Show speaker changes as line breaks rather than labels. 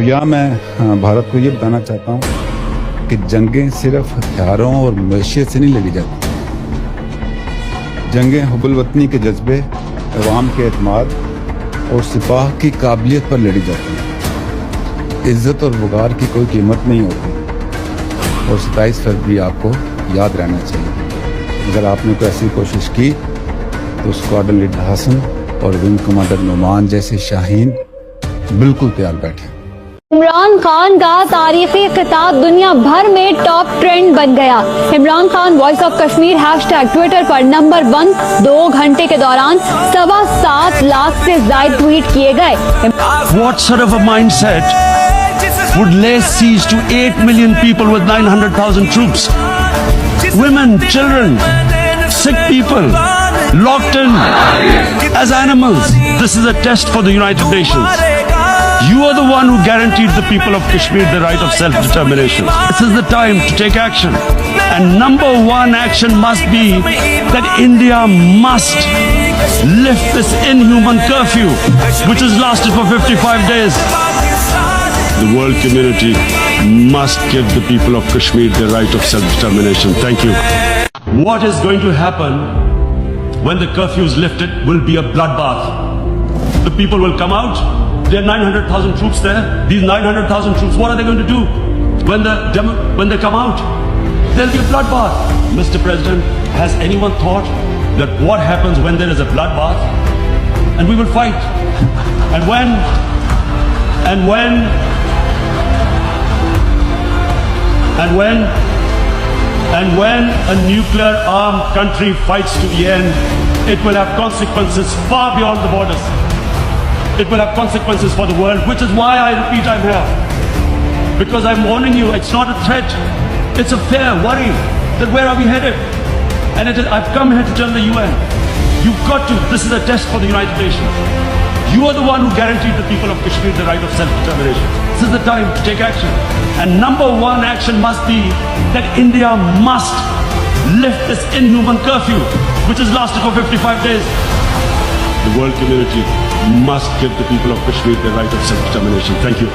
तो यहाँ मैं भारत को ये बताना चाहता हूँ कि जंगें सिर्फ हथियारों और मवेशियत से नहीं लड़ी जाती। जंगें हुब्बुल वतनी के जज्बे, अवाम के एतमाद और सिपाह की काबिलियत पर लड़ी जाती हैं। इज्जत और वक़ार की कोई कीमत नहीं होती और 27 फरवरी आपको याद रहना चाहिए। अगर आपने कोई ऐसी कोशिश की तो स्क्वाड्रन लीडर हसन और विंग कमांडर नुमान जैसे शाहीन बिल्कुल तैयार बैठे।
इमरान खान का तारीखी खिताब दुनिया भर में टॉप ट्रेंड बन गया। Imran Khan voice of Kashmir hashtag Twitter पर नंबर 1 2 घंटे के दौरान 7.25 लाख से ज्यादा ट्वीट किए गए।
What sort of a mindset would lay siege to 8 million people with 900,000 troops? Women, children, sick people, locked in as animals. This is a test for the United Nations. You are the one who guaranteed the people of Kashmir the right of self-determination. This is the time to take action. And number 1 action must be that India must lift this inhuman curfew, which has lasted for 55 days. The world community must give the people of Kashmir the right of self-determination. Thank you. What is going to happen when the curfew is lifted will be a bloodbath. The people will come out. There are 900,000 troops there. These 900,000 troops, what are they going to do when they come out? There'll be a bloodbath. Mr. President, has anyone thought that what happens when there is a bloodbath? And we will fight. And when a nuclear armed country fights to the end, it will have consequences far beyond the borders. It will have consequences for the world, which is why I repeat I'm here. Because I'm warning you, it's not a threat. It's a fair worry that where are we headed? And I've come here to tell the UN, you've got to, this is a test for the United Nations. You are the one who guaranteed the people of Kashmir the right of self-determination. This is the time to take action. And number 1 action must be that India must lift this inhuman curfew, which has lasted for 55 days. The world community must give the people of Kashmir the right of self-determination. Thank you.